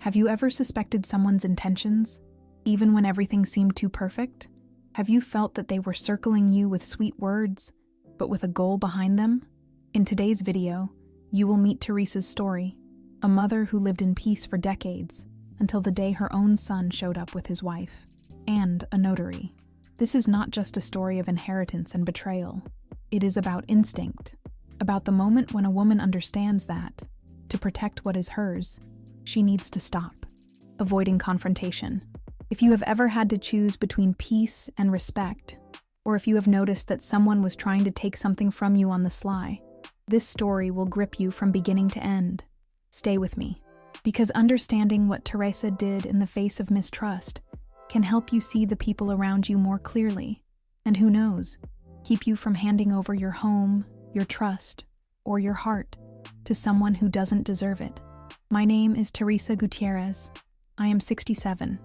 Have you ever suspected someone's intentions, even when everything seemed too perfect? Have you felt that they were circling you with sweet words, but with a goal behind them? In today's video, you will meet Teresa's story, a mother who lived in peace for decades, until the day her own son showed up with his wife, and a notary. This is not just a story of inheritance and betrayal. It is about instinct, about the moment when a woman understands that, to protect what is hers, she needs to stop, avoiding confrontation. If you have ever had to choose between peace and respect, or if you have noticed that someone was trying to take something from you on the sly, this story will grip you from beginning to end. Stay with me, because understanding what Teresa did in the face of mistrust can help you see the people around you more clearly, and who knows, keep you from handing over your home, your trust, or your heart to someone who doesn't deserve it. My name is Teresa Gutierrez. I am 67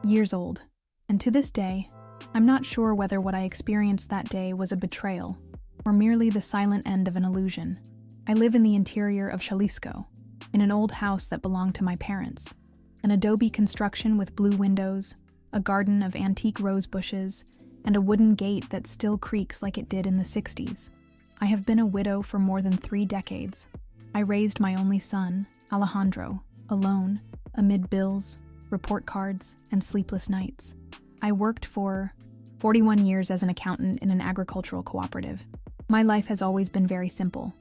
years old, and to this day, I'm not sure whether what I experienced that day was a betrayal or merely the silent end of an illusion. I live in the interior of Jalisco, in an old house that belonged to my parents, an adobe construction with blue windows, a garden of antique rose bushes, and a wooden gate that still creaks like it did in the 60s. I have been a widow for more than 3 decades. I raised my only son, Alejandro, alone, amid bills, report cards, and sleepless nights. I worked for 41 years as an accountant in an agricultural cooperative. My life has always been very simple.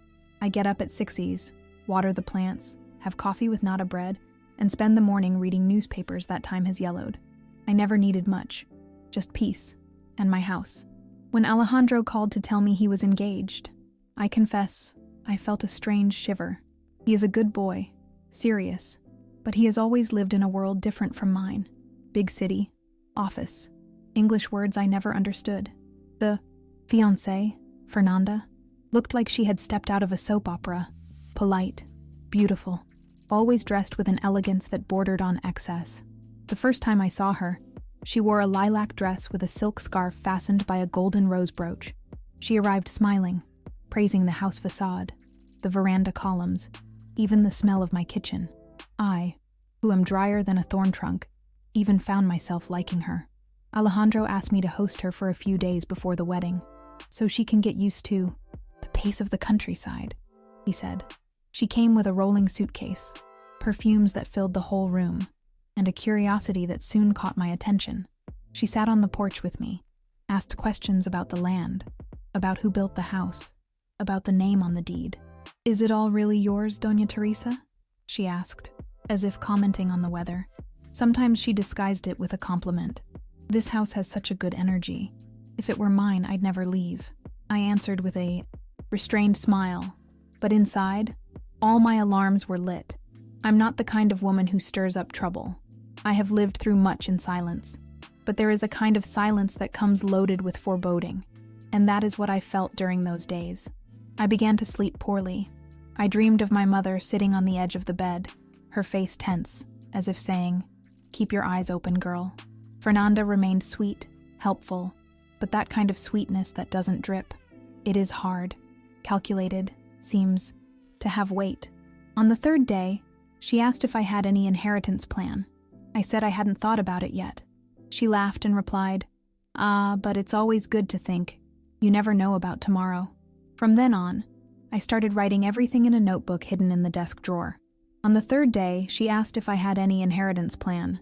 I get up at 6's, water the plants, have coffee with nata bread, and spend the morning reading newspapers that time has yellowed. I never needed much, just peace and my house. When Alejandro called to tell me he was engaged, I confess, I felt a strange shiver. He is a good boy, serious, but he has always lived in a world different from mine. Big city, office, English words I never understood. The fiancée, Fernanda, looked like she had stepped out of a soap opera, polite, beautiful, always dressed with an elegance that bordered on excess. The first time I saw her, she wore a lilac dress with a silk scarf fastened by a golden rose brooch. She arrived smiling, praising the house facade, the veranda columns, even the smell of my kitchen. I, who am drier than a thorn trunk, even found myself liking her. Alejandro asked me to host her for a few days before the wedding, so she can get used to the pace of the countryside, he said. She came with a rolling suitcase, perfumes that filled the whole room, and a curiosity that soon caught my attention. She sat on the porch with me, asked questions about the land, about who built the house, about the name on the deed. "Is it all really yours, Doña Teresa?" she asked, as if commenting on the weather. Sometimes she disguised it with a compliment. "This house has such a good energy. If it were mine, I'd never leave," I answered with a restrained smile. But inside, all my alarms were lit. I'm not the kind of woman who stirs up trouble. I have lived through much in silence, but there is a kind of silence that comes loaded with foreboding, and that is what I felt during those days. I began to sleep poorly. I dreamed of my mother sitting on the edge of the bed, her face tense, as if saying, "Keep your eyes open, girl." Fernanda remained sweet, helpful, but that kind of sweetness that doesn't drip. It is hard, calculated, seems to have weight. On the 3rd day, she asked if I had any inheritance plan. I said I hadn't thought about it yet. She laughed and replied, but it's always good to think. You never know about tomorrow." From then on, I started writing everything in a notebook hidden in the desk drawer. On the 3rd day, she asked if I had any inheritance plan.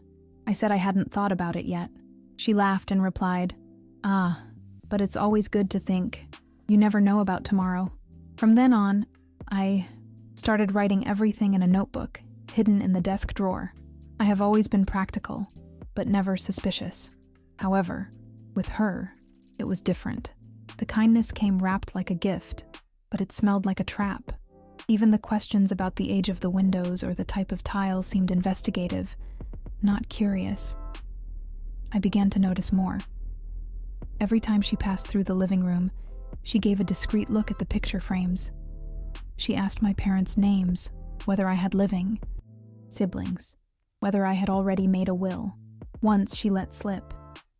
I said I hadn't thought about it yet. She laughed and replied, but it's always good to think. You never know about tomorrow." From then on, I started writing everything in a notebook hidden in the desk drawer. I have always been practical, but never suspicious. However, with her, it was different. The kindness came wrapped like a gift, but it smelled like a trap. Even the questions about the age of the windows or the type of tile seemed investigative, not curious. I began to notice more. Every time she passed through the living room, she gave a discreet look at the picture frames. She asked my parents' names, whether I had living siblings, whether I had already made a will. Once she let slip,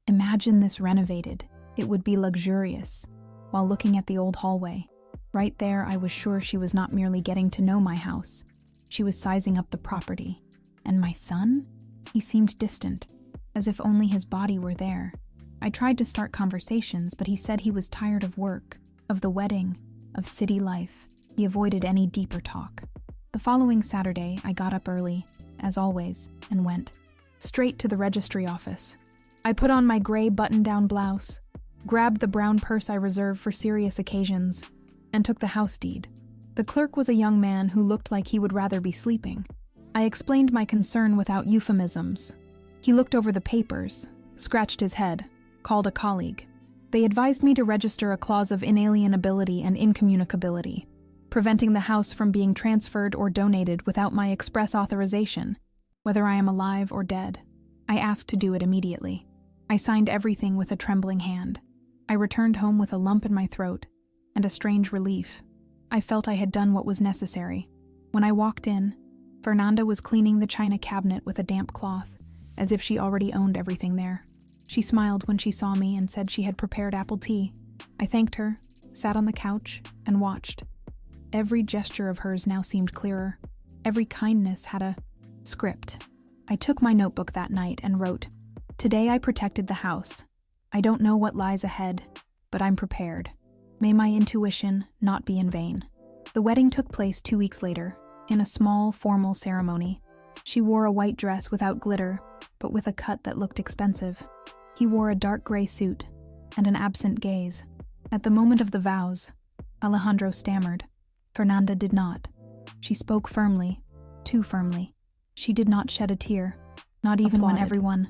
"Imagine this renovated. It would be luxurious," while looking at the old hallway. Right there, I was sure she was not merely getting to know my house. She was sizing up the property. And my son? He seemed distant, as if only his body were there. I tried to start conversations, but he said he was tired of work, of the wedding, of city life. He avoided any deeper talk. The following Saturday, I got up early, as always, and went straight to the registry office. I put on my gray button-down blouse, grabbed the brown purse I reserve for serious occasions, and took the house deed. The clerk was a young man who looked like he would rather be sleeping. I explained my concern without euphemisms. He looked over the papers, scratched his head, called a colleague. They advised me to register a clause of inalienability and incommunicability, preventing the house from being transferred or donated without my express authorization, whether I am alive or dead. I asked to do it immediately. I signed everything with a trembling hand. I returned home with a lump in my throat and a strange relief. I felt I had done what was necessary. When I walked in, Fernanda was cleaning the china cabinet with a damp cloth, as if she already owned everything there. She smiled when she saw me and said she had prepared apple tea. I thanked her, sat on the couch, and watched. Every gesture of hers now seemed clearer. Every kindness had a script. I took my notebook that night and wrote, "Today I protected the house. I don't know what lies ahead, but I'm prepared. May my intuition not be in vain." The wedding took place 2 weeks later, in a small, formal ceremony. She wore a white dress without glitter, but with a cut that looked expensive. He wore a dark gray suit and an absent gaze. At the moment of the vows, Alejandro stammered. Fernanda did not. She spoke firmly, too firmly. She did not shed a tear, not even when everyone...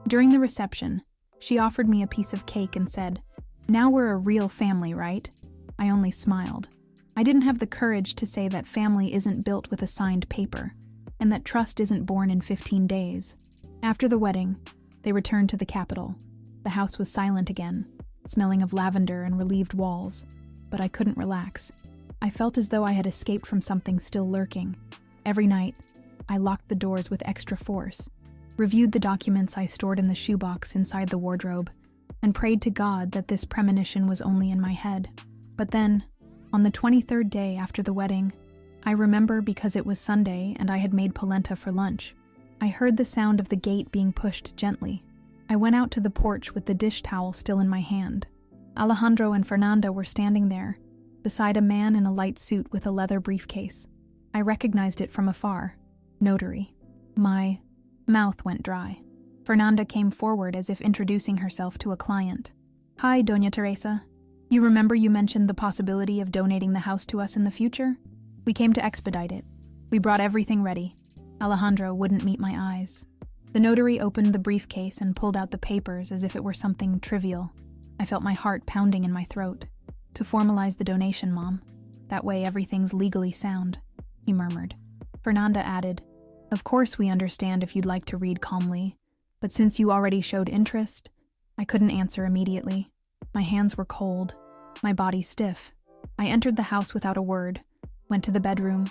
During the reception, she offered me a piece of cake and said, "Now we're a real family, right?" I only smiled. I didn't have the courage to say that family isn't built with a signed paper, and that trust isn't born in 15 days. After the wedding, they returned to the capital. The house was silent again, smelling of lavender and relieved walls, but I couldn't relax. I felt as though I had escaped from something still lurking. Every night, I locked the doors with extra force, reviewed the documents I stored in the shoebox inside the wardrobe, and prayed to God that this premonition was only in my head. But then, on the 23rd day after the wedding, I remember because it was Sunday and I had made polenta for lunch. I heard the sound of the gate being pushed gently. I went out to the porch with the dish towel still in my hand. Alejandro and Fernanda were standing there, beside a man in a light suit with a leather briefcase. I recognized it from afar. Notary. My mouth went dry. Fernanda came forward as if introducing herself to a client. "Hi, Doña Teresa. You remember you mentioned the possibility of donating the house to us in the future? We came to expedite it. We brought everything ready." Alejandro wouldn't meet my eyes. The notary opened the briefcase and pulled out the papers as if it were something trivial. I felt my heart pounding in my throat. "To formalize the donation, Mom. That way everything's legally sound," he murmured. Fernanda added, "Of course we understand if you'd like to read calmly, but since you already showed interest..." I couldn't answer immediately. My hands were cold, my body stiff. I entered the house without a word, went to the bedroom,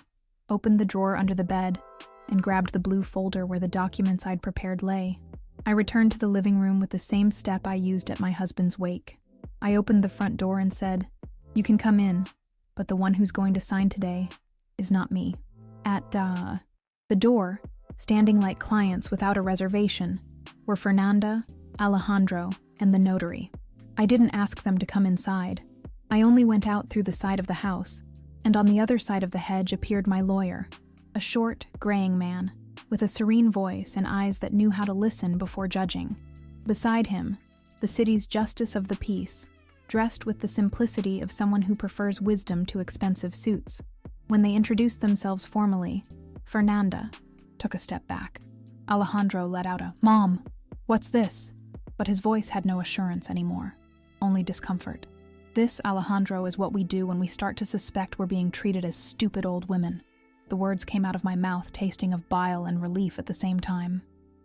opened the drawer under the bed, and grabbed the blue folder where the documents I'd prepared lay. I returned to the living room with the same step I used at my husband's wake. I opened the front door and said, "You can come in, but the one who's going to sign today is not me." At the door, standing like clients without a reservation, were Fernanda, Alejandro, and the notary. I didn't ask them to come inside. I only went out through the side of the house, and on the other side of the hedge appeared my lawyer, a short, graying man, with a serene voice and eyes that knew how to listen before judging. Beside him, the city's justice of the peace, dressed with the simplicity of someone who prefers wisdom to expensive suits. When they introduced themselves formally, Fernanda took a step back. Alejandro let out a, "Mom, what's this?" But his voice had no assurance anymore, only discomfort. "This, Alejandro, is what we do when we start to suspect we're being treated as stupid old women." The words came out of my mouth tasting of bile and relief at the same time.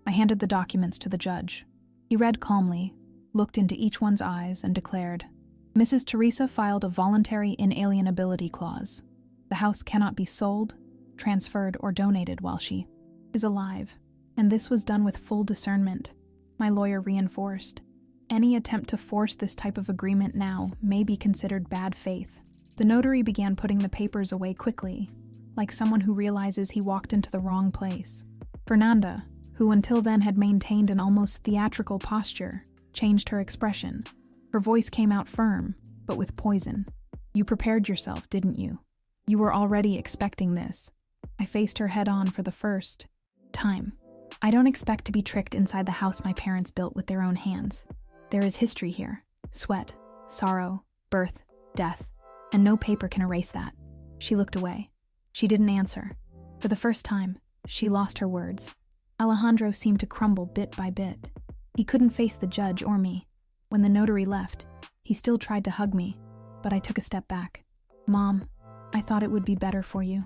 I handed the documents to the judge. He read calmly, looked into each one's eyes, and declared, "Mrs. Teresa filed a voluntary inalienability clause. The house cannot be sold, transferred, or donated while she is alive." And this was done with full discernment. My lawyer reinforced, "Any attempt to force this type of agreement now may be considered bad faith." The notary began putting the papers away quickly, like someone who realizes he walked into the wrong place. Fernanda, who until then had maintained an almost theatrical posture, changed her expression. Her voice came out firm, but with poison. You prepared yourself, didn't you? You were already expecting this. I faced her head on for the first time. I don't expect to be tricked inside the house my parents built with their own hands. There is history here. Sweat, sorrow, birth, death, and no paper can erase that. She looked away. She didn't answer. For the first time, she lost her words. Alejandro seemed to crumble bit by bit. He couldn't face the judge or me. When the notary left, he still tried to hug me, but I took a step back. Mom, I thought it would be better for you.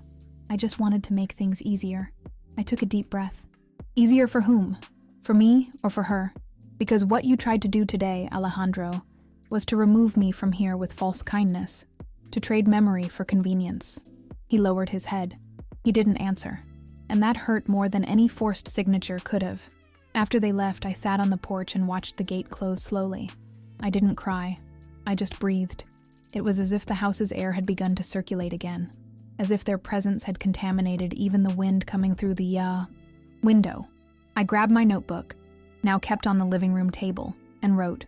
I just wanted to make things easier. I took a deep breath. Easier for whom? For me or for her? Because what you tried to do today, Alejandro, was to remove me from here with false kindness, to trade memory for convenience. He lowered his head. He didn't answer, and that hurt more than any forced signature could have. After they left, I sat on the porch and watched the gate close slowly. I didn't cry. I just breathed. It was as if the house's air had begun to circulate again, as if their presence had contaminated even the wind coming through the, window. I grabbed my notebook, now kept on the living room table, and wrote,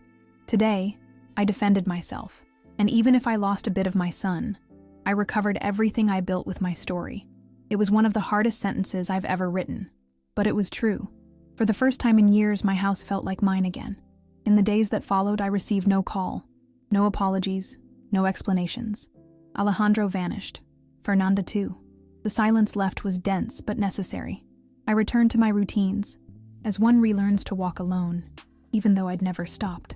"Today, I defended myself, and even if I lost a bit of my son, I recovered everything I built with my story." It was one of the hardest sentences I've ever written, but it was true. For the first time in years, my house felt like mine again. In the days that followed, I received no call, no apologies, no explanations. Alejandro vanished. Fernanda too. The silence left was dense but necessary. I returned to my routines, as one relearns to walk alone, even though I'd never stopped.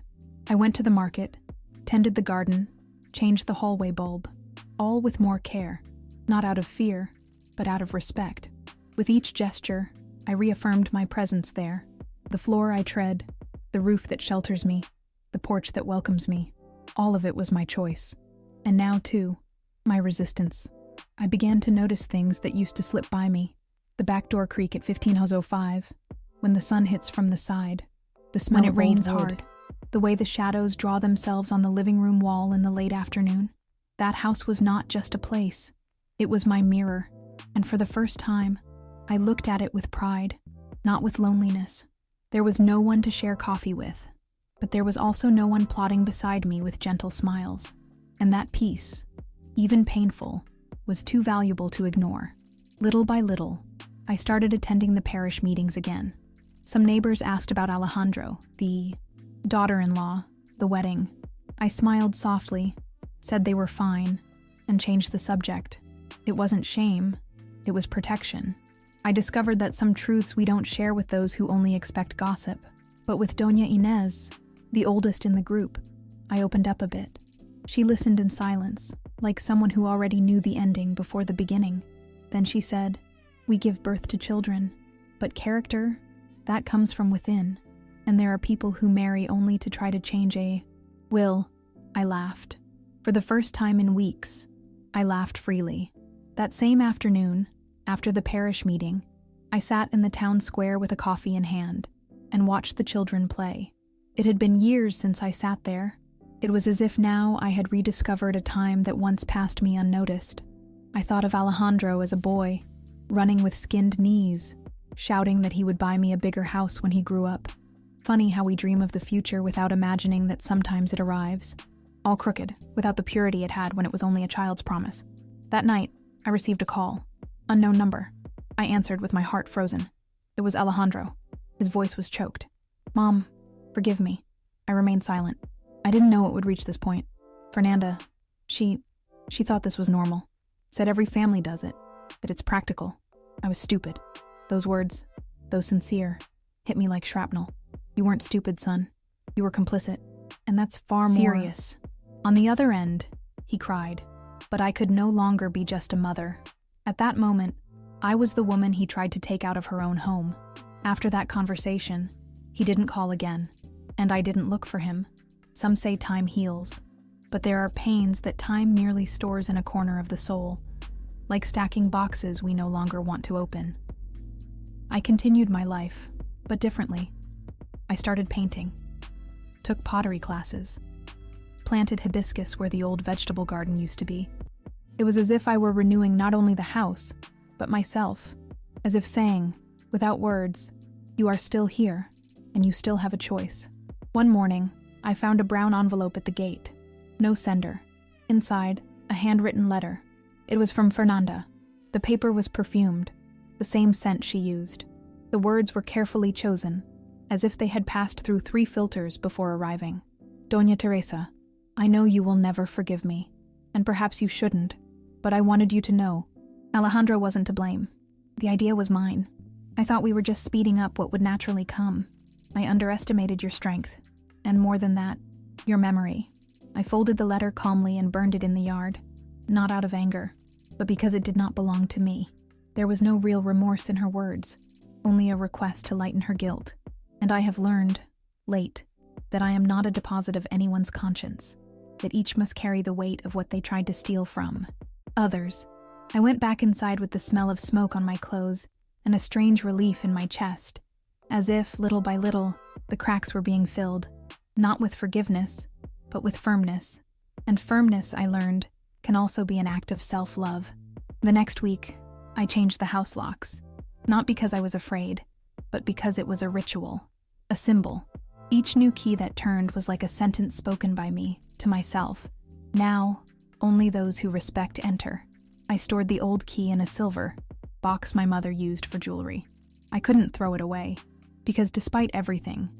I went to the market, tended the garden, changed the hallway bulb, all with more care, not out of fear, but out of respect. With each gesture, I reaffirmed my presence there. The floor I tread, the roof that shelters me, the porch that welcomes me, all of it was my choice. And now, too, my resistance. I began to notice things that used to slip by me. The back door creak at 15:05, when the sun hits from the side, the smell when it rains hard, the way the shadows draw themselves on the living room wall in the late afternoon. That house was not just a place. It was my mirror, and for the first time, I looked at it with pride, not with loneliness. There was no one to share coffee with, but there was also no one plodding beside me with gentle smiles. And that peace, even painful, was too valuable to ignore. Little by little, I started attending the parish meetings again. Some neighbors asked about Alejandro, the daughter-in-law, the wedding. I smiled softly, said they were fine, and changed the subject. It wasn't shame, it was protection. I discovered that some truths we don't share with those who only expect gossip. But with Doña Inés, the oldest in the group, I opened up a bit. She listened in silence, like someone who already knew the ending before the beginning. Then she said, "We give birth to children, but character, that comes from within. And there are people who marry only to try to change a will." I laughed. For the first time in weeks, I laughed freely. That same afternoon, after the parish meeting, I sat in the town square with a coffee in hand and watched the children play. It had been years since I sat there. It was as if now I had rediscovered a time that once passed me unnoticed. I thought of Alejandro as a boy, running with skinned knees, shouting that he would buy me a bigger house when he grew up. Funny how we dream of the future without imagining that sometimes it arrives. All crooked, without the purity it had when it was only a child's promise. That night, I received a call. Unknown number. I answered with my heart frozen. It was Alejandro. His voice was choked. "Mom, forgive me." I remained silent. I didn't know it would reach this point. Fernanda, she thought this was normal. Said every family does it, that it's practical. I was stupid. Those words, though sincere, hit me like shrapnel. You weren't stupid, son. You were complicit. And that's far more serious. On the other end, he cried, but I could no longer be just a mother. At that moment, I was the woman he tried to take out of her own home. After that conversation, he didn't call again, and I didn't look for him. Some say time heals, but there are pains that time merely stores in a corner of the soul, like stacking boxes we no longer want to open. I continued my life, but differently. I started painting, took pottery classes, planted hibiscus where the old vegetable garden used to be. It was as if I were renewing not only the house, but myself, as if saying, Without words, you are still here, and you still have a choice. One morning, I found a brown envelope at the gate. No sender. Inside, a handwritten letter. It was from Fernanda. The paper was perfumed, the same scent she used. The words were carefully chosen, as if they had passed through 3 filters before arriving. Doña Teresa, I know you will never forgive me, and perhaps you shouldn't, but I wanted you to know. Alejandro wasn't to blame. The idea was mine. I thought we were just speeding up what would naturally come. I underestimated your strength, and more than that, your memory. I folded the letter calmly and burned it in the yard, not out of anger, but because it did not belong to me. There was no real remorse in her words, only a request to lighten her guilt. And I have learned, late, that I am not a deposit of anyone's conscience, that each must carry the weight of what they tried to steal from others. I went back inside with the smell of smoke on my clothes and a strange relief in my chest, as if, little by little, the cracks were being filled, not with forgiveness, but with firmness. And firmness, I learned, can also be an act of self-love. The next week, I changed the house locks, not because I was afraid, but because it was a ritual, a symbol. Each new key that turned was like a sentence spoken by me, to myself. Now, only those who respect enter. I stored the old key in a silver box my mother used for jewelry. I couldn't throw it away, because despite everything,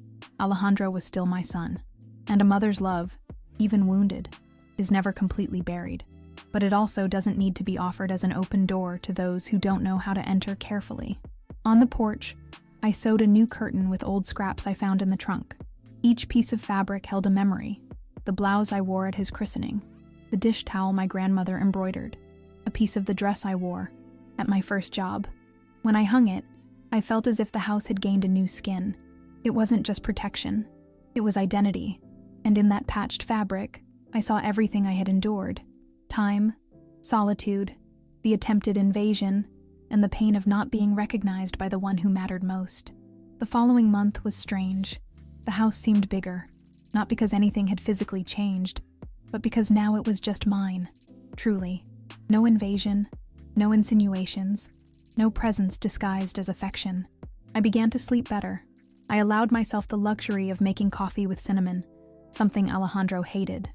Alejandro was still my son. And a mother's love, even wounded, is never completely buried. But it also doesn't need to be offered as an open door to those who don't know how to enter carefully. On the porch, I sewed a new curtain with old scraps I found in the trunk. Each piece of fabric held a memory: the blouse I wore at his christening, the dish towel my grandmother embroidered, a piece of the dress I wore at my first job. When I hung it, I felt as if the house had gained a new skin. It wasn't just protection, it was identity. And in that patched fabric, I saw everything I had endured: time, solitude, the attempted invasion, and the pain of not being recognized by the one who mattered most. The following month was strange. The house seemed bigger, not because anything had physically changed, but because now it was just mine, truly. No invasion, no insinuations, no presence disguised as affection. I began to sleep better. I allowed myself the luxury of making coffee with cinnamon, something Alejandro hated.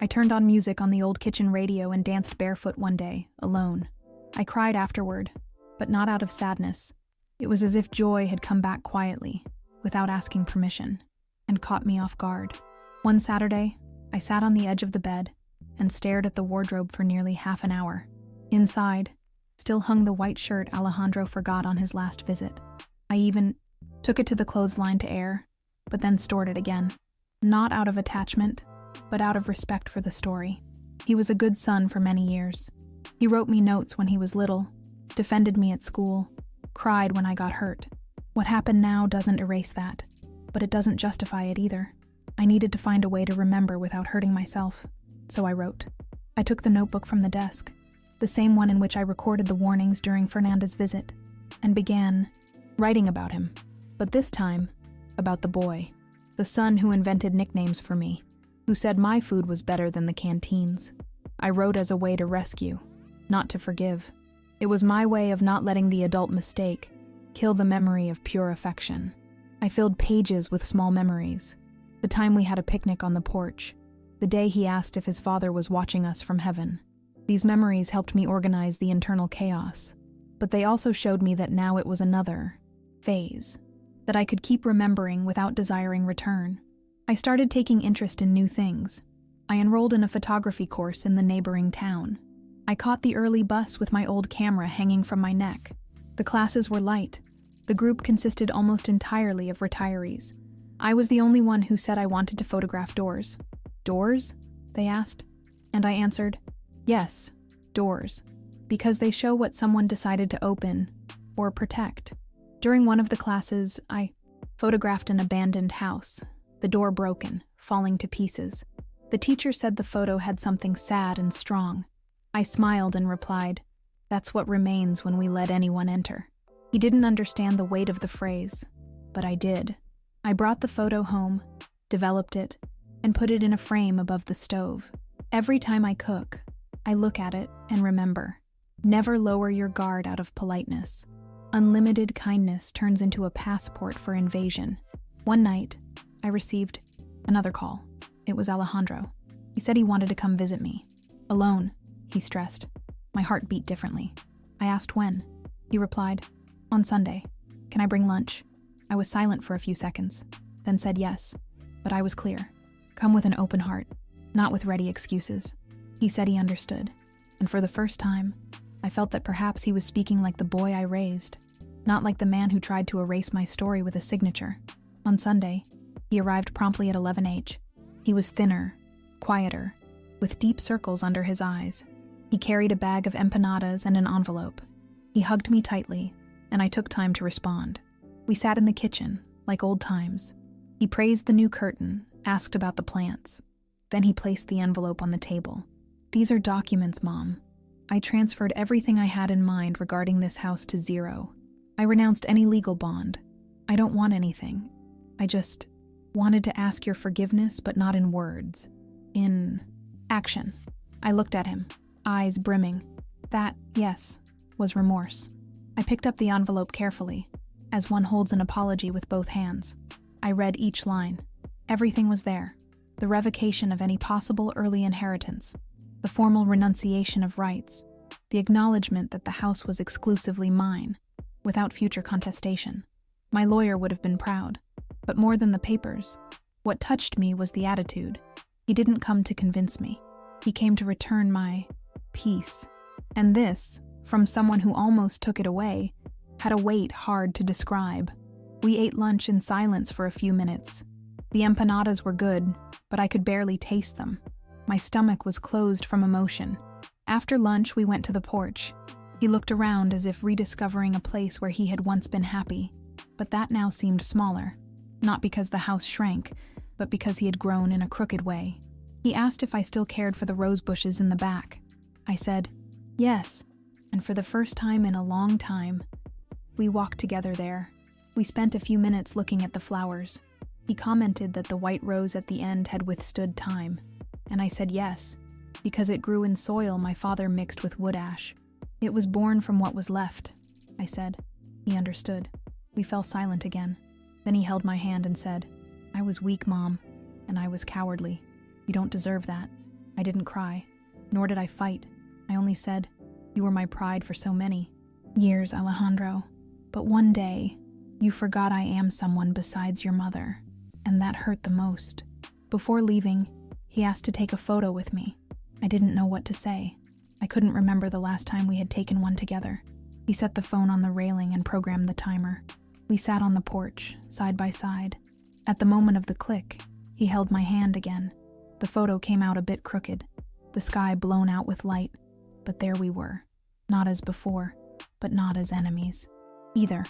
I turned on music on the old kitchen radio and danced barefoot one day, alone. I cried afterward, but not out of sadness. It was as if joy had come back quietly, without asking permission, and caught me off guard. One Saturday, I sat on the edge of the bed and stared at the wardrobe for nearly half an hour. Inside, still hung the white shirt Alejandro forgot on his last visit. I even took it to the clothesline to air, but then stored it again. Not out of attachment, but out of respect for the story. He was a good son for many years. He wrote me notes when he was little, defended me at school, cried when I got hurt. What happened now doesn't erase that, but it doesn't justify it either. I needed to find a way to remember without hurting myself, so I wrote. I took the notebook from the desk, the same one in which I recorded the warnings during Fernanda's visit, and began writing about him, but this time, about the boy, the son who invented nicknames for me, who said my food was better than the canteens. I wrote as a way to rescue, not to forgive. It was my way of not letting the adult mistake kill the memory of pure affection. I filled pages with small memories. The time we had a picnic on the porch, the day he asked if his father was watching us from heaven. These memories helped me organize the internal chaos, but they also showed me that now it was another phase that I could keep remembering without desiring return. I started taking interest in new things. I enrolled in a photography course in the neighboring town. I caught the early bus with my old camera hanging from my neck. The classes were light. The group consisted almost entirely of retirees. I was the only one who said I wanted to photograph doors. Doors? They asked. And I answered, yes, doors, because they show what someone decided to open or protect. During one of the classes, I photographed an abandoned house, the door broken, falling to pieces. The teacher said the photo had something sad and strong. I smiled and replied, that's what remains when we let anyone enter. He didn't understand the weight of the phrase, but I did. I brought the photo home, developed it, and put it in a frame above the stove. Every time I cook, I look at it and remember. Never lower your guard out of politeness. Unlimited kindness turns into a passport for invasion. One night, I received another call. It was Alejandro. He said he wanted to come visit me. Alone, he stressed. My heart beat differently. I asked when. He replied, on Sunday. Can I bring lunch? I was silent for a few seconds, then said yes. But I was clear. Come with an open heart, not with ready excuses. He said he understood. And for the first time, I felt that perhaps he was speaking like the boy I raised, not like the man who tried to erase my story with a signature. On Sunday, he arrived promptly at 11h. He was thinner, quieter, with deep circles under his eyes. He carried a bag of empanadas and an envelope. He hugged me tightly, and I took time to respond. We sat in the kitchen, like old times. He praised the new curtain, asked about the plants. Then he placed the envelope on the table. These are documents, Mom. I transferred everything I had in mind regarding this house to zero. I renounced any legal bond. I don't want anything. I just wanted to ask your forgiveness, but not in words. In action. I looked at him, eyes brimming. That, yes, was remorse. I picked up the envelope carefully, as one holds an apology with both hands. I read each line. Everything was there. The revocation of any possible early inheritance, the formal renunciation of rights, the acknowledgement that the house was exclusively mine, without future contestation. My lawyer would have been proud. But more than the papers, what touched me was the attitude. He didn't come to convince me. He came to return my peace. And this, from someone who almost took it away, had a weight hard to describe. We ate lunch in silence for a few minutes. The empanadas were good, but I could barely taste them. My stomach was closed from emotion. After lunch, we went to the porch. He looked around as if rediscovering a place where he had once been happy, but that now seemed smaller. Not because the house shrank, but because he had grown in a crooked way. He asked if I still cared for the rose bushes in the back. I said, yes, and for the first time in a long time, we walked together there. We spent a few minutes looking at the flowers. He commented that the white rose at the end had withstood time, and I said yes, because it grew in soil my father mixed with wood ash. It was born from what was left, I said. He understood. We fell silent again. Then he held my hand and said, I was weak, Mom, and I was cowardly. You don't deserve that. I didn't cry, nor did I fight. I only said, you were my pride for so many years, Alejandro. But one day, you forgot I am someone besides your mother, and that hurt the most. Before leaving, he asked to take a photo with me. I didn't know what to say. I couldn't remember the last time we had taken one together. He set the phone on the railing and programmed the timer. We sat on the porch, side by side. At the moment of the click, he held my hand again. The photo came out a bit crooked, the sky blown out with light, but there we were. Not as before, but not as enemies. Either.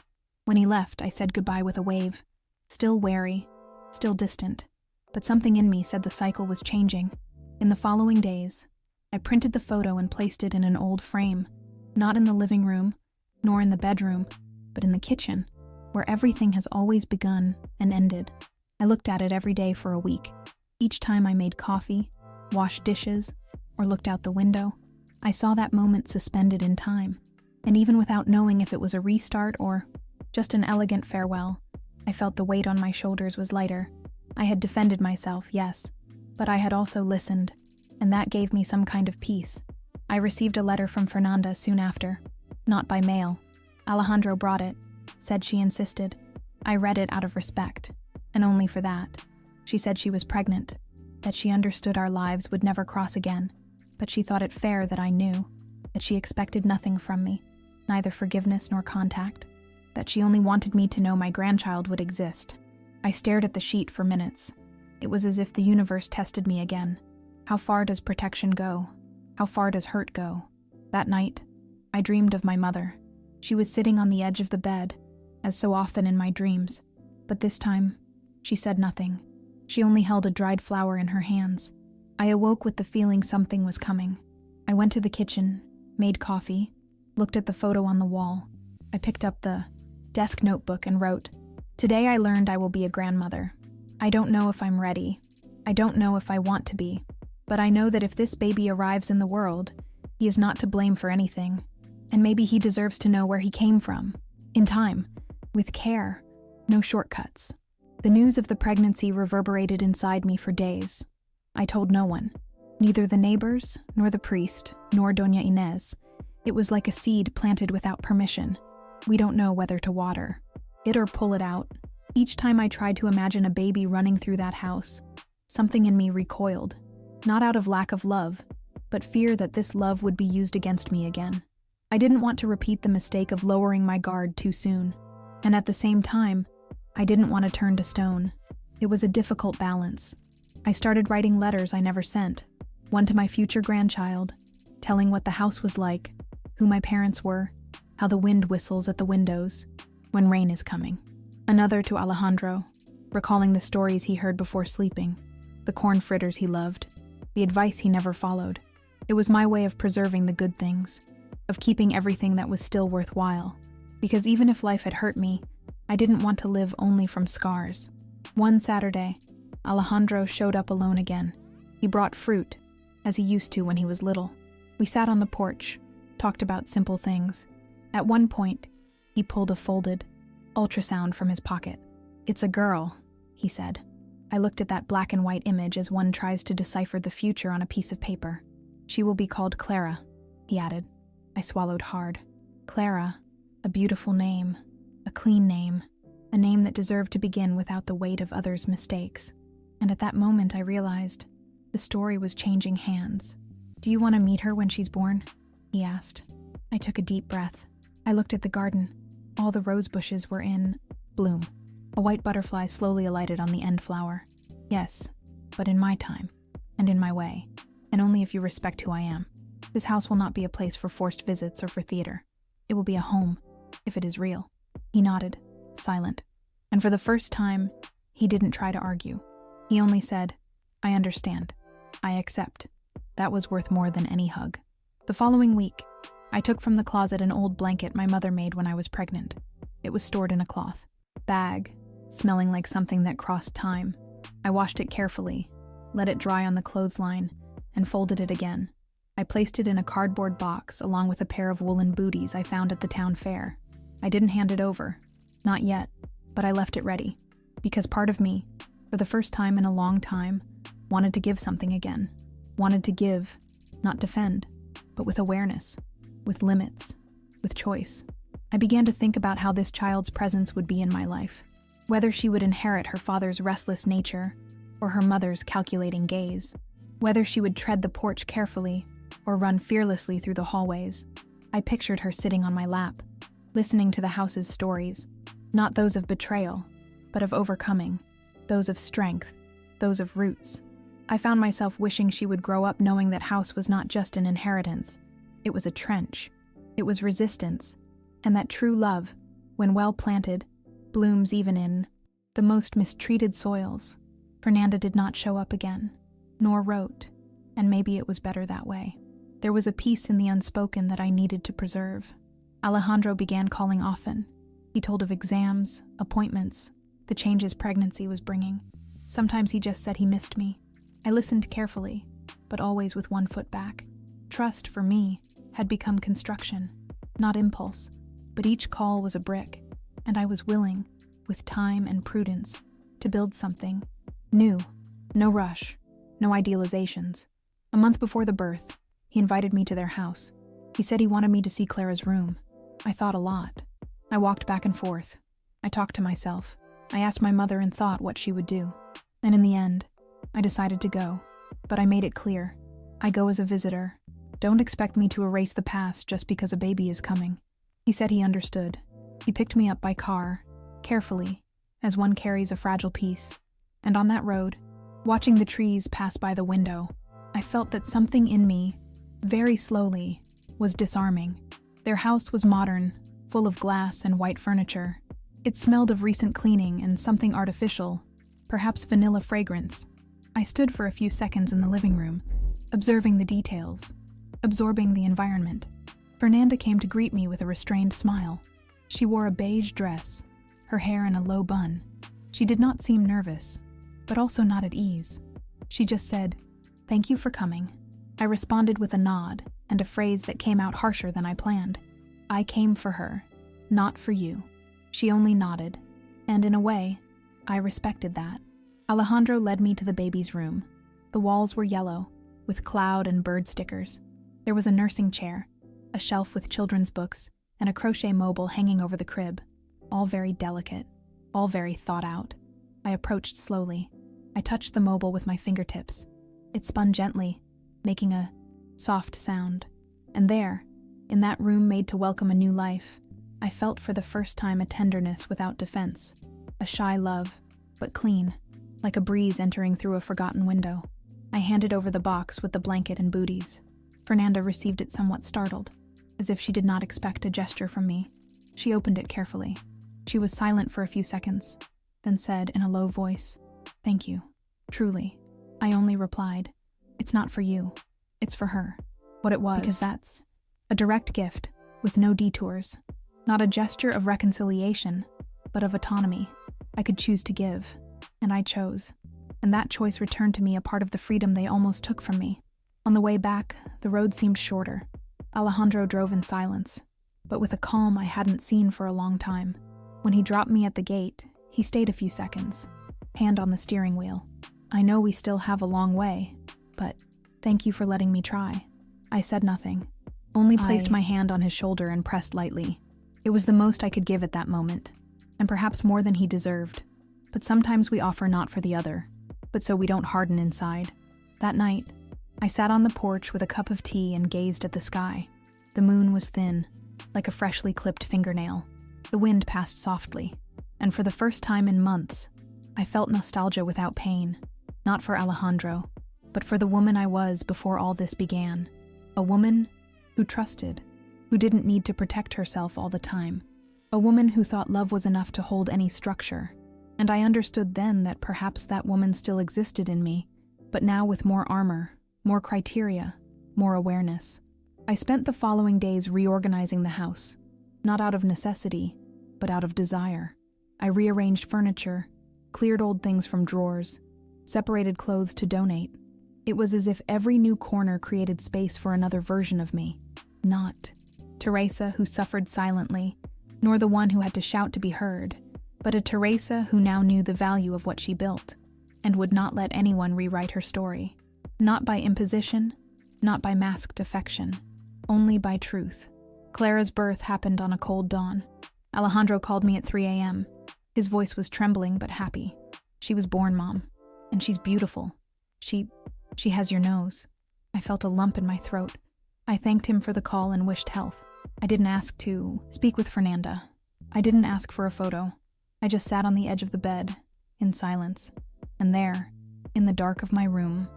When he left, I said goodbye with a wave. Still wary, still distant, but something in me said the cycle was changing. In the following days, I printed the photo and placed it in an old frame, not in the living room, nor in the bedroom, but in the kitchen, where everything has always begun and ended. I looked at it every day for a week. Each time I made coffee, washed dishes, or looked out the window, I saw that moment suspended in time. And even without knowing if it was a restart or just an elegant farewell, I felt the weight on my shoulders was lighter. I had defended myself, yes, but I had also listened, and that gave me some kind of peace. I received a letter from Fernanda soon after, not by mail. Alejandro brought it, said she insisted. I read it out of respect, and only for that. She said she was pregnant, that she understood our lives would never cross again, but she thought it fair that I knew, that she expected nothing from me, neither forgiveness nor contact, that she only wanted me to know my grandchild would exist. I stared at the sheet for minutes. It was as if the universe tested me again. How far does protection go? How far does hurt go? That night, I dreamed of my mother. She was sitting on the edge of the bed, as so often in my dreams, but this time, she said nothing. She only held a dried flower in her hands. I awoke with the feeling something was coming. I went to the kitchen, made coffee, looked at the photo on the wall. I picked up the desk notebook and wrote, "Today I learned I will be a grandmother. I don't know if I'm ready. I don't know if I want to be. But I know that if this baby arrives in the world, he is not to blame for anything. And maybe he deserves to know where he came from. In time, with care, no shortcuts. The news of the pregnancy reverberated inside me for days. I told no one, neither the neighbors, nor the priest, nor Doña Inés. It was like a seed planted without permission. We don't know whether to water it or pull it out. Each time I tried to imagine a baby running through that house, something in me recoiled, not out of lack of love, but fear that this love would be used against me again. I didn't want to repeat the mistake of lowering my guard too soon, and at the same time, I didn't want to turn to stone. It was a difficult balance. I started writing letters I never sent, one to my future grandchild, telling what the house was like, who my parents were, how the wind whistles at the windows when rain is coming. Another to Alejandro, recalling the stories he heard before sleeping, the corn fritters he loved, the advice he never followed. It was my way of preserving the good things, of keeping everything that was still worthwhile, because even if life had hurt me, I didn't want to live only from scars. One Saturday, Alejandro showed up alone again. He brought fruit, as he used to when he was little. We sat on the porch, talked about simple things. At one point, he pulled a folded ultrasound from his pocket. "It's a girl," he said. I looked at that black and white image as one tries to decipher the future on a piece of paper. "She will be called Clara," he added. I swallowed hard. Clara, a beautiful name, a clean name, a name that deserved to begin without the weight of others' mistakes. And at that moment I realized the story was changing hands. "Do you want to meet her when she's born?" he asked. I took a deep breath. I looked at the garden. All the rose bushes were in bloom. A white butterfly slowly alighted on the end flower. "Yes, but in my time, and in my way, and only if you respect who I am. This house will not be a place for forced visits or for theater. It will be a home, if it is real." He nodded, silent. And for the first time, he didn't try to argue. He only said, "I understand. I accept." That was worth more than any hug. The following week, I took from the closet an old blanket my mother made when I was pregnant. It was stored in a cloth bag, smelling like something that crossed time. I washed it carefully, let it dry on the clothesline, and folded it again. I placed it in a cardboard box along with a pair of woolen booties I found at the town fair. I didn't hand it over, not yet, but I left it ready, because part of me, for the first time in a long time, wanted to give something again. Wanted to give, not defend, but with awareness, with limits, with choice. I began to think about how this child's presence would be in my life, whether she would inherit her father's restless nature or her mother's calculating gaze, whether she would tread the porch carefully or run fearlessly through the hallways. I pictured her sitting on my lap, listening to the house's stories, not those of betrayal, but of overcoming, those of strength, those of roots. I found myself wishing she would grow up knowing that house was not just an inheritance. It was a trench. It was resistance. And that true love, when well planted, blooms even in the most mistreated soils. Fernanda did not show up again, nor wrote, and maybe it was better that way. There was a peace in the unspoken that I needed to preserve. Alejandro began calling often. He told of exams, appointments, the changes pregnancy was bringing. Sometimes he just said he missed me. I listened carefully, but always with one foot back. Trust, for me, had become construction, not impulse, but each call was a brick, and I was willing, with time and prudence, to build something new. No rush, no idealizations. A month before the birth, he invited me to their house. He said he wanted me to see Clara's room. I thought a lot. I walked back and forth. I talked to myself. I asked my mother in thought what she would do. And in the end, I decided to go. But I made it clear. I go as a visitor. Don't expect me to erase the past just because a baby is coming. He said he understood. He picked me up by car, carefully, as one carries a fragile piece. And on that road, watching the trees pass by the window, I felt that something in me, very slowly, was disarming. Their house was modern, full of glass and white furniture. It smelled of recent cleaning and something artificial, perhaps vanilla fragrance. I stood for a few seconds in the living room, observing the details, absorbing the environment. Fernanda came to greet me with a restrained smile. She wore a beige dress, her hair in a low bun. She did not seem nervous, but also not at ease. She just said, "Thank you for coming." I responded with a nod and a phrase that came out harsher than I planned. I came for her. "Not for you." She only nodded, and in a way, I respected that. Alejandro led me to the baby's room. The walls were yellow, with cloud and bird stickers. There was a nursing chair, a shelf with children's books, and a crochet mobile hanging over the crib, all very delicate, all very thought out. I approached slowly. I touched the mobile with my fingertips. It spun gently, making a soft sound. And there, in that room made to welcome a new life, I felt for the first time a tenderness without defense, a shy love, but clean, like a breeze entering through a forgotten window. I handed over the box with the blanket and booties. Fernanda received it somewhat startled, as if she did not expect a gesture from me. She opened it carefully. She was silent for a few seconds, then said in a low voice, "Thank you. Truly." I only replied, "It's not for you. It's for her." What it was, because that's a direct gift, with no detours. Not a gesture of reconciliation, but of autonomy. I could choose to give, and I chose. And that choice returned to me a part of the freedom they almost took from me. On the way back, the road seemed shorter. Alejandro drove in silence, but with a calm I hadn't seen for a long time. When he dropped me at the gate, he stayed a few seconds, hand on the steering wheel. "I know we still have a long way, but thank you for letting me try." I said nothing, only placed my hand on his shoulder and pressed lightly. It was the most I could give at that moment, and perhaps more than he deserved. But sometimes we offer not for the other, but so we don't harden inside. That night, I sat on the porch with a cup of tea and gazed at the sky. The moon was thin, like a freshly clipped fingernail. The wind passed softly, and for the first time in months, I felt nostalgia without pain, not for Alejandro, but for the woman I was before all this began. A woman who trusted, who didn't need to protect herself all the time. A woman who thought love was enough to hold any structure. And I understood then that perhaps that woman still existed in me, but now with more armor, more criteria, more awareness. I spent the following days reorganizing the house, not out of necessity, but out of desire. I rearranged furniture, cleared old things from drawers, separated clothes to donate. It was as if every new corner created space for another version of me. Not Teresa, who suffered silently, nor the one who had to shout to be heard, but a Teresa who now knew the value of what she built, and would not let anyone rewrite her story. Not by imposition, not by masked affection, only by truth. Clara's birth happened on a cold dawn. Alejandro called me at 3 a.m. His voice was trembling but happy. "She was born, Mom, and she's beautiful. She has your nose." I felt a lump in my throat. I thanked him for the call and wished health. I didn't ask to speak with Fernanda. I didn't ask for a photo. I just sat on the edge of the bed, in silence. And there, in the dark of my room,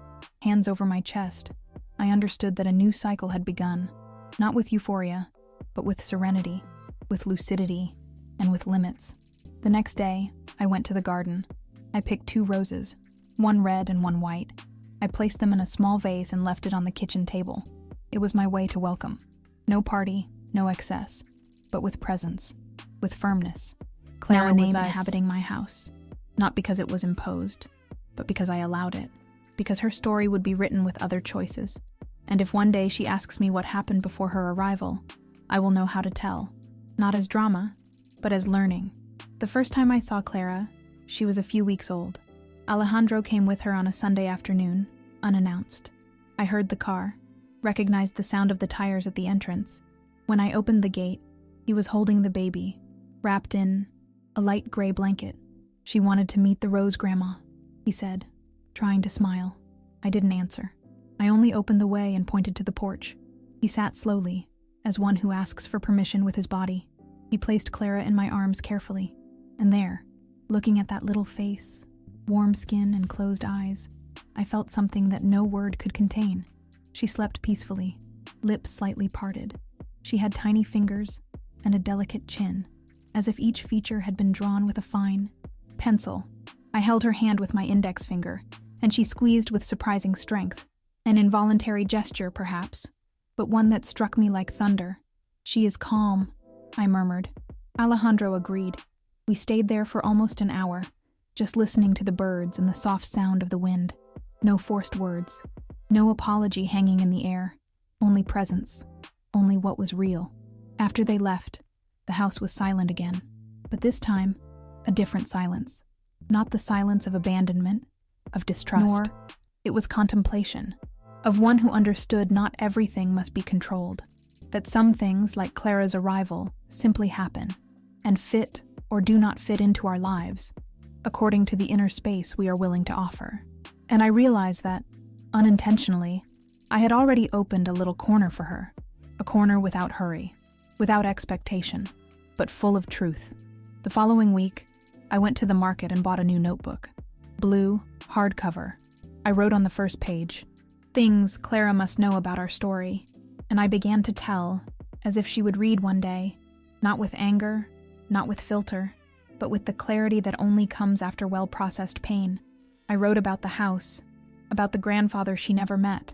hands over my chest, I understood that a new cycle had begun, not with euphoria, but with serenity, with lucidity, and with limits. The next day, I went to the garden. I picked 2 roses, one red and one white. I placed them in a small vase and left it on the kitchen table. It was my way to welcome. No party, no excess, but with presence, with firmness. Clara was inhabiting my house, not because it was imposed, but because I allowed it, because her story would be written with other choices. And if one day she asks me what happened before her arrival, I will know how to tell, not as drama, but as learning. The first time I saw Clara, she was a few weeks old. Alejandro came with her on a Sunday afternoon, unannounced. I heard the car, recognized the sound of the tires at the entrance. When I opened the gate, he was holding the baby, wrapped in a light gray blanket. "She wanted to meet the Rose Grandma," he said, trying to smile. I didn't answer. I only opened the way and pointed to the porch. He sat slowly, as one who asks for permission with his body. He placed Clara in my arms carefully, and there, looking at that little face, warm skin and closed eyes, I felt something that no word could contain. She slept peacefully, lips slightly parted. She had tiny fingers and a delicate chin, as if each feature had been drawn with a fine pencil. I held her hand with my index finger, and she squeezed with surprising strength. An involuntary gesture, perhaps, but one that struck me like thunder. "She is calm," I murmured. Alejandro agreed. We stayed there for almost an hour, just listening to the birds and the soft sound of the wind. No forced words, no apology hanging in the air, only presence, only what was real. After they left, The house was silent again, but this time, a different silence. Not the silence of abandonment, of distrust. Nor it was contemplation, of one who understood not everything must be controlled, that some things, like Clara's arrival, simply happen, and fit or do not fit into our lives, according to the inner space we are willing to offer. And I realized that, unintentionally, I had already opened a little corner for her, a corner without hurry, without expectation, but full of truth. The following week, I went to the market and bought a new notebook. Blue, hardcover. I wrote on the first page, "Things Clara must know about our story," and I began to tell, as if she would read one day, not with anger, not with filter, but with the clarity that only comes after well-processed pain. I wrote about the house, about the grandfather she never met,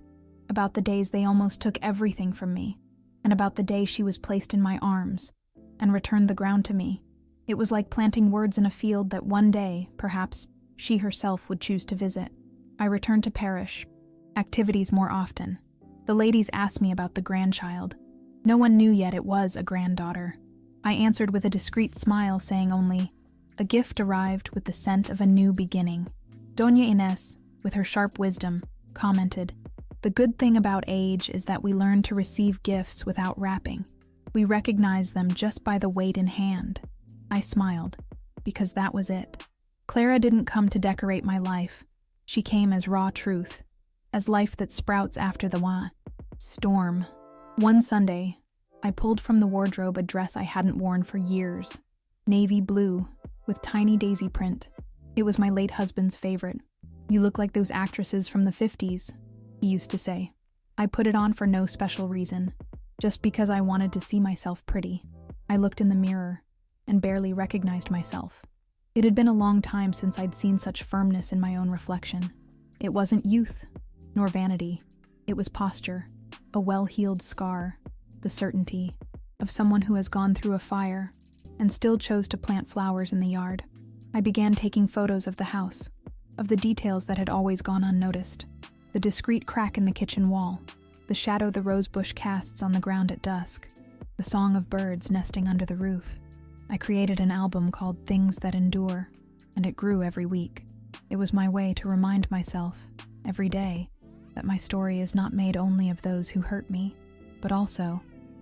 about the days they almost took everything from me, and about the day she was placed in my arms and returned the ground to me. It was like planting words in a field that one day, perhaps, she herself would choose to visit. I returned to parish, activities more often. The ladies asked me about the grandchild. No one knew yet it was a granddaughter. I answered with a discreet smile, saying only, "A gift arrived with the scent of a new beginning." Doña Inés, with her sharp wisdom, commented, "The good thing about age is that we learn to receive gifts without wrapping. We recognize them just by the weight in hand." I smiled, because that was it. Clara didn't come to decorate my life. She came as raw truth, as life that sprouts after the storm. One Sunday, I pulled from the wardrobe a dress I hadn't worn for years. Navy blue, with tiny daisy print. It was my late husband's favorite. "You look like those actresses from the 50s, he used to say. I put it on for no special reason, just because I wanted to see myself pretty. I looked in the mirror and barely recognized myself. It had been a long time since I'd seen such firmness in my own reflection. It wasn't youth, nor vanity. It was posture, a well-healed scar, the certainty of someone who has gone through a fire and still chose to plant flowers in the yard. I began taking photos of the house, of the details that had always gone unnoticed, the discreet crack in the kitchen wall, the shadow the rose bush casts on the ground at dusk, the song of birds nesting under the roof. I created an album called Things That Endure, and it grew every week. It was my way to remind myself, every day, that my story is not made only of those who hurt me, but also,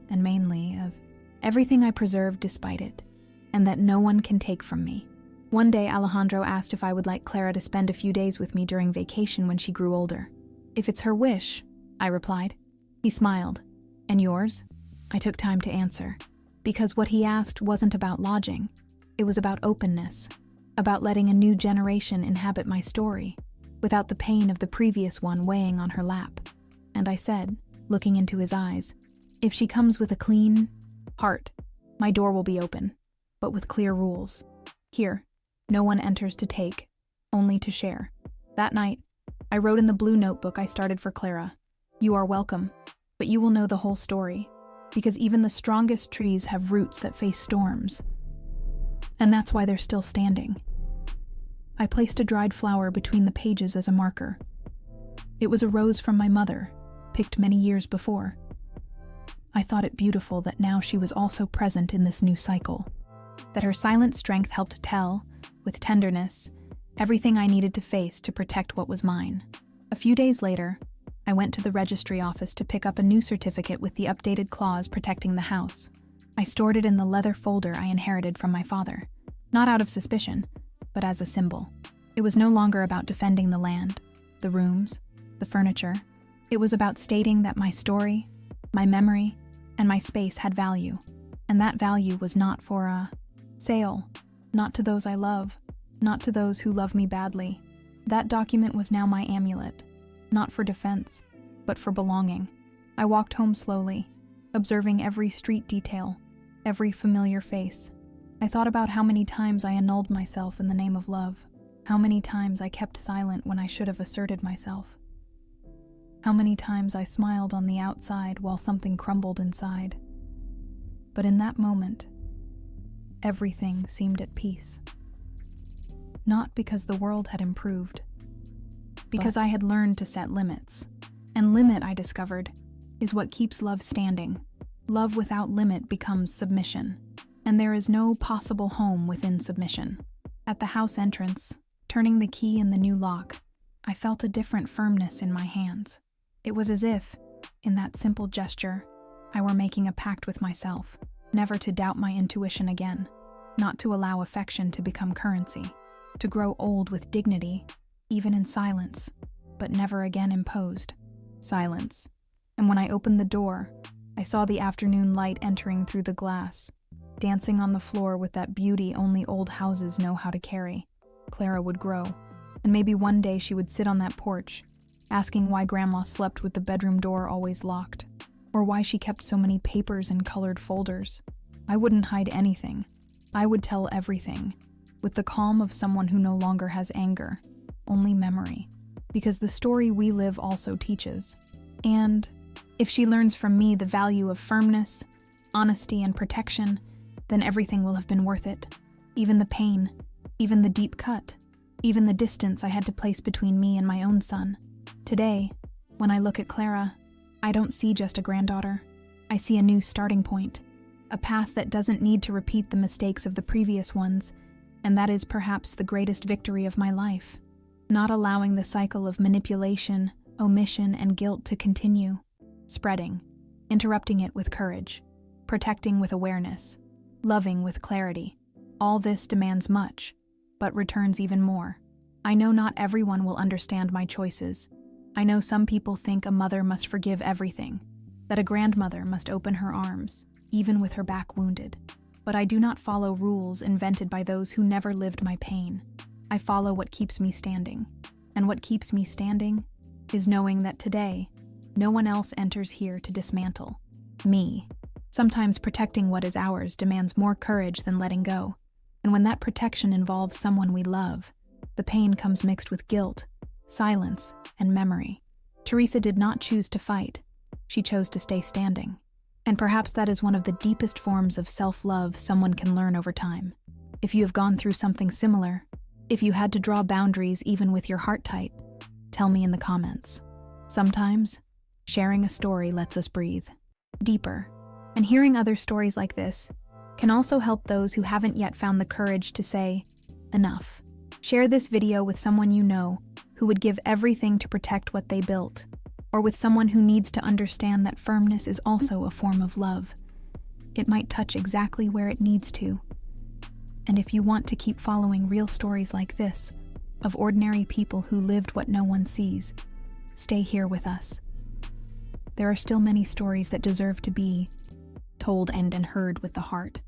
and mainly, of everything I preserved despite it, and that no one can take from me. One day Alejandro asked if I would like Clara to spend a few days with me during vacation when she grew older. "If it's her wish," I replied. He smiled. "And yours?" I took time to answer, because what he asked wasn't about lodging. It was about openness, about letting a new generation inhabit my story, without the pain of the previous one weighing on her lap. And I said, looking into his eyes, "If she comes with a clean heart, my door will be open, but with clear rules. Here, no one enters to take, only to share." That night, I wrote in the blue notebook I started for Clara, "You are welcome, but you will know the whole story, because even the strongest trees have roots that face storms. And that's why they're still standing." I placed a dried flower between the pages as a marker. It was a rose from my mother, picked many years before. I thought it beautiful that now she was also present in this new cycle, that her silent strength helped tell, with tenderness, everything I needed to face to protect what was mine. A few days later, I went to the registry office to pick up a new certificate with the updated clause protecting the house. I stored it in the leather folder I inherited from my father, not out of suspicion, but as a symbol. It was no longer about defending the land, the rooms, the furniture. It was about stating that my story, my memory, and my space had value, and that value was not for a sale, not to those I love, not to those who love me badly. That document was now my amulet, not for defense, but for belonging. I walked home slowly, observing every street detail, every familiar face. I thought about how many times I annulled myself in the name of love, how many times I kept silent when I should have asserted myself, how many times I smiled on the outside while something crumbled inside. But in that moment, everything seemed at peace. Not because the world had improved, because I had learned to set limits. And limit, I discovered, is what keeps love standing. Love without limit becomes submission. and there is no possible home within submission. At the house entrance, turning the key in the new lock, I felt a different firmness in my hands. It was as if, in that simple gesture, I were making a pact with myself, never to doubt my intuition again, not to allow affection to become currency, to grow old with dignity, even in silence, but never again imposed. Silence. And when I opened the door, I saw the afternoon light entering through the glass, dancing on the floor with that beauty only old houses know how to carry. Clara would grow, and maybe one day she would sit on that porch, asking why Grandma slept with the bedroom door always locked, or why she kept so many papers and colored folders. I wouldn't hide anything. I would tell everything, with the calm of someone who no longer has anger, only memory, because the story we live also teaches. And if she learns from me the value of firmness, honesty, and protection, then everything will have been worth it. Even the pain, even the deep cut, even the distance I had to place between me and my own son. Today, when I look at Clara, I don't see just a granddaughter. I see a new starting point, a path that doesn't need to repeat the mistakes of the previous ones, and that is perhaps the greatest victory of my life. Not allowing the cycle of manipulation, omission, and guilt to continue, spreading, interrupting it with courage, protecting with awareness, loving with clarity. All this demands much, but returns even more. I know not everyone will understand my choices. I know some people think a mother must forgive everything, that a grandmother must open her arms, even with her back wounded. But I do not follow rules invented by those who never lived my pain. I follow what keeps me standing. And what keeps me standing is knowing that today, no one else enters here to dismantle me. Sometimes protecting what is ours demands more courage than letting go. And when that protection involves someone we love, the pain comes mixed with guilt, silence, and memory. Teresa did not choose to fight. She chose to stay standing. And perhaps that is one of the deepest forms of self-love someone can learn over time. If you have gone through something similar, if you had to draw boundaries even with your heart tight, tell me in the comments. Sometimes, sharing a story lets us breathe deeper. And hearing other stories like this can also help those who haven't yet found the courage to say, enough. Share this video with someone you know who would give everything to protect what they built, or with someone who needs to understand that firmness is also a form of love. It might touch exactly where it needs to. And if you want to keep following real stories like this, of ordinary people who lived what no one sees, stay here with us. There are still many stories that deserve to be told and heard with the heart.